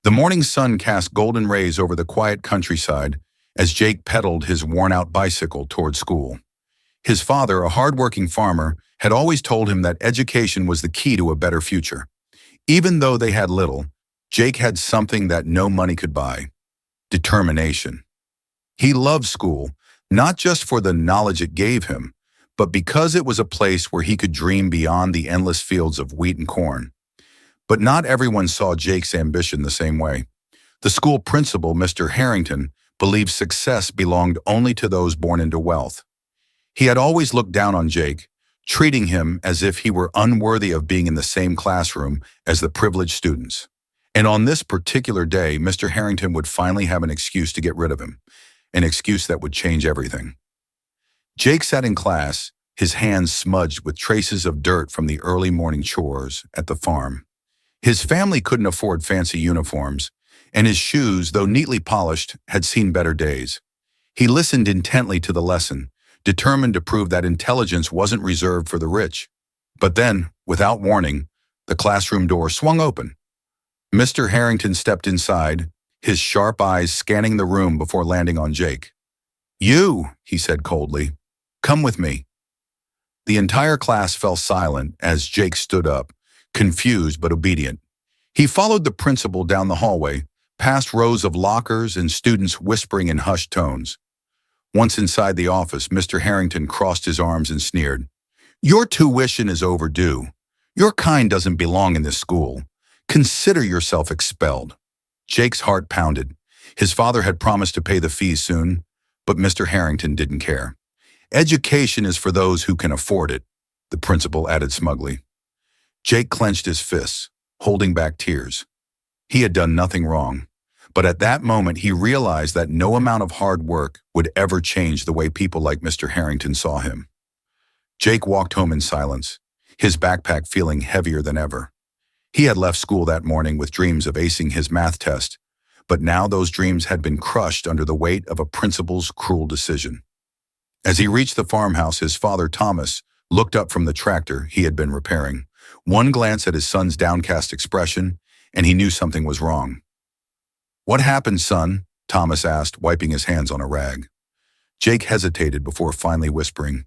The morning sun cast golden rays over the quiet countryside as Jake pedaled his worn-out bicycle toward school. His father, a hard-working farmer, had always told him that education was the key to a better future. Even though they had little, Jake had something that no money could buy: determination. He loved school, not just for the knowledge it gave him, but because it was a place where he could dream beyond the endless fields of wheat and corn. But not everyone saw Jake's ambition the same way. The school principal, Mr. Harrington, believed success belonged only to those born into wealth. He had always looked down on Jake, treating him as if he were unworthy of being in the same classroom as the privileged students. And on this particular day, Mr. Harrington would finally have an excuse to get rid of him, an excuse that would change everything. Jake sat in class, his hands smudged with traces of dirt from the early morning chores at the farm. His family couldn't afford fancy uniforms, and his shoes, though neatly polished, had seen better days. He listened intently to the lesson, determined to prove that intelligence wasn't reserved for the rich. But then, without warning, the classroom door swung open. Mr. Harrington stepped inside, his sharp eyes scanning the room before landing on Jake. "You," he said coldly, "come with me." The entire class fell silent as Jake stood up, confused but obedient. He followed the principal down the hallway, past rows of lockers and students whispering in hushed tones. Once inside the office, Mr. Harrington crossed his arms and sneered. "Your tuition is overdue. Your kind doesn't belong in this school. Consider yourself expelled." Jake's heart pounded. His father had promised to pay the fees soon, but Mr. Harrington didn't care. "Education is for those who can afford it," the principal added smugly. Jake clenched his fists, holding back tears. He had done nothing wrong, but at that moment he realized that no amount of hard work would ever change the way people like Mr. Harrington saw him. Jake walked home in silence, his backpack feeling heavier than ever. He had left school that morning with dreams of acing his math test, but now those dreams had been crushed under the weight of a principal's cruel decision. As he reached the farmhouse, his father, Thomas, looked up from the tractor he had been repairing. One glance at his son's downcast expression, and he knew something was wrong. "What happened, son?" Thomas asked, wiping his hands on a rag. Jake hesitated before finally whispering,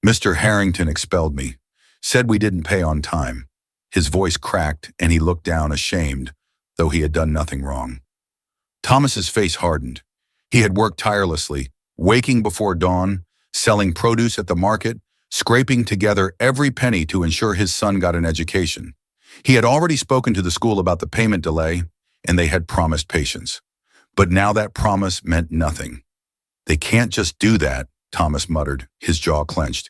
"Mr. Harrington expelled me, said we didn't pay on time." His voice cracked, and he looked down ashamed, though he had done nothing wrong. Thomas's face hardened. He had worked tirelessly, waking before dawn, selling produce at the market, scraping together every penny to ensure his son got an education. He had already spoken to the school about the payment delay, and they had promised patience. But now that promise meant nothing. "They can't just do that," Thomas muttered, his jaw clenched.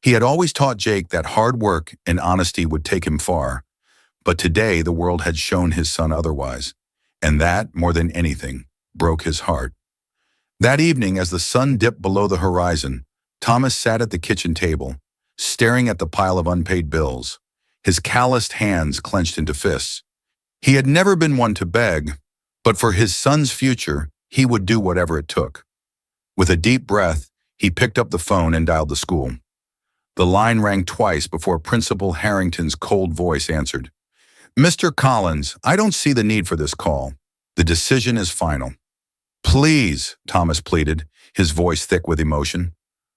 He had always taught Jake that hard work and honesty would take him far, but today the world had shown his son otherwise, and that, more than anything, broke his heart. That evening, as the sun dipped below the horizon, Thomas sat at the kitchen table, staring at the pile of unpaid bills, his calloused hands clenched into fists. He had never been one to beg, but for his son's future, he would do whatever it took. With a deep breath, he picked up the phone and dialed the school. The line rang twice before Principal Harrington's cold voice answered. "Mr. Collins, I don't see the need for this call. The decision is final." "Please," Thomas pleaded, his voice thick with emotion.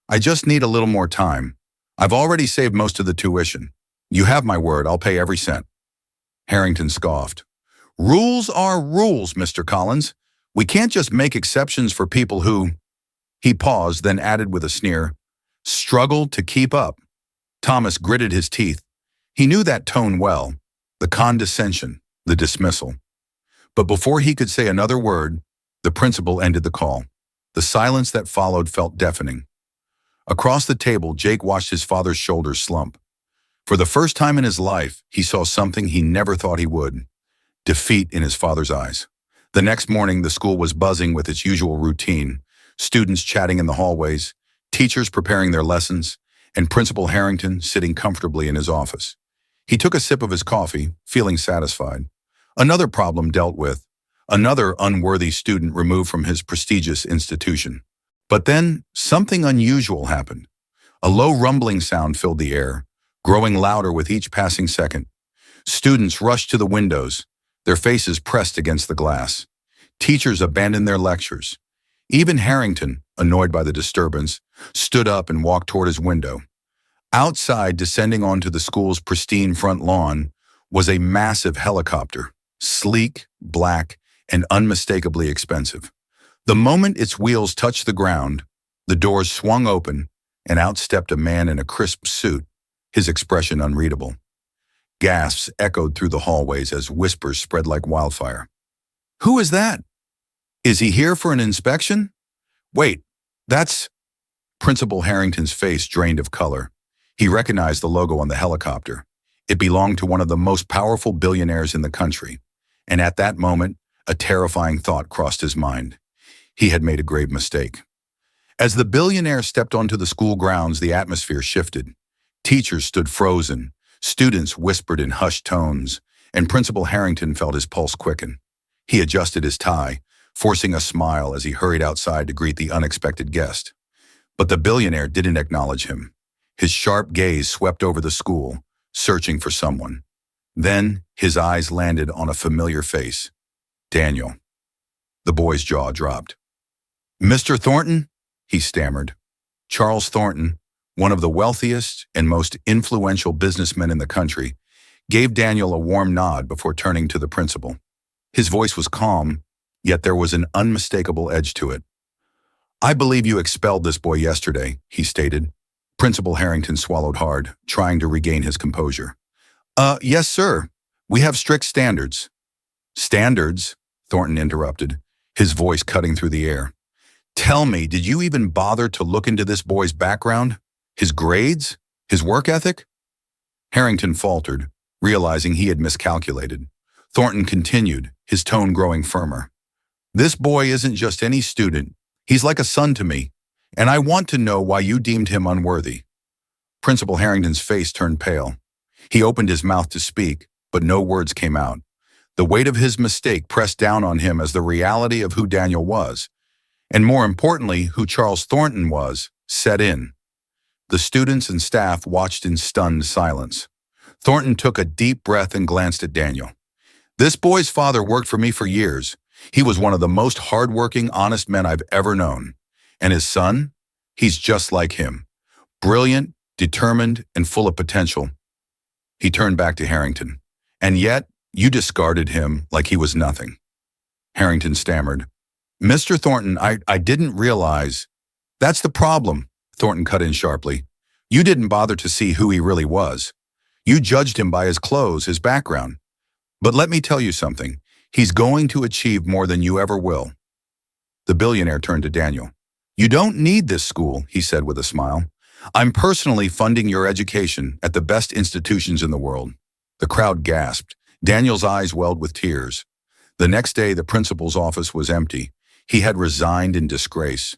"I just need a little more time. I've already saved most of the tuition. You have my word, I'll pay every cent." Harrington scoffed. "Rules are rules, Mr. Collins. We can't just make exceptions for people who—" He paused, then added with a sneer, "struggle to keep up." Thomas gritted his teeth. He knew that tone well, the condescension, the dismissal. But before he could say another word, the principal ended the call. The silence that followed felt deafening. Across the table, Jake watched his father's shoulders slump. For the first time in his life, he saw something he never thought he would: defeat in his father's eyes. The next morning, the school was buzzing with its usual routine, students chatting in the hallways, teachers preparing their lessons, and Principal Harrington sitting comfortably in his office. He took a sip of his coffee, feeling satisfied. Another problem dealt with, another unworthy student removed from his prestigious institution. But then, something unusual happened. A low rumbling sound filled the air, growing louder with each passing second. Students rushed to the windows, their faces pressed against the glass. Teachers abandoned their lectures. Even Harrington, annoyed by the disturbance, stood up and walked toward his window. Outside, descending onto the school's pristine front lawn, was a massive helicopter, sleek, black, and unmistakably expensive. The moment its wheels touched the ground, the doors swung open, and out stepped a man in a crisp suit, his expression unreadable. Gasps echoed through the hallways as whispers spread like wildfire. "Who is that? Is he here for an inspection? Wait, that's..." Principal Harrington's face drained of color. He recognized the logo on the helicopter. It belonged to one of the most powerful billionaires in the country. And at that moment, a terrifying thought crossed his mind. He had made a grave mistake. As the billionaire stepped onto the school grounds, the atmosphere shifted. Teachers stood frozen, students whispered in hushed tones, and Principal Harrington felt his pulse quicken. He adjusted his tie, forcing a smile as he hurried outside to greet the unexpected guest. But the billionaire didn't acknowledge him. His sharp gaze swept over the school, searching for someone. Then his eyes landed on a familiar face. Daniel. The boy's jaw dropped. "Mr. Thornton?" he stammered. Charles Thornton, one of the wealthiest and most influential businessmen in the country, gave Daniel a warm nod before turning to the principal. His voice was calm, yet there was an unmistakable edge to it. "I believe you expelled this boy yesterday," he stated. Principal Harrington swallowed hard, trying to regain his composure. Yes, sir. We have strict standards." "Standards?" Thornton interrupted, his voice cutting through the air. "Tell me, did you even bother to look into this boy's background? His grades? His work ethic?" Harrington faltered, realizing he had miscalculated. Thornton continued, his tone growing firmer. "This boy isn't just any student. He's like a son to me, and I want to know why you deemed him unworthy." Principal Harrington's face turned pale. He opened his mouth to speak, but no words came out. The weight of his mistake pressed down on him as the reality of who Daniel was, and more importantly, who Charles Thornton was, set in. The students and staff watched in stunned silence. Thornton took a deep breath and glanced at Daniel. "This boy's father worked for me for years. He was one of the most hardworking, honest men I've ever known. And his son? He's just like him. Brilliant, determined, and full of potential." He turned back to Harrington. "And yet, you discarded him like he was nothing." Harrington stammered. "Mr. Thornton, I didn't realize..." "That's the problem," Thornton cut in sharply. "You didn't bother to see who he really was. You judged him by his clothes, his background. But let me tell you something. He's going to achieve more than you ever will." The billionaire turned to Daniel. "You don't need this school," he said with a smile. "I'm personally funding your education at the best institutions in the world." The crowd gasped. Daniel's eyes welled with tears. The next day, the principal's office was empty. He had resigned in disgrace.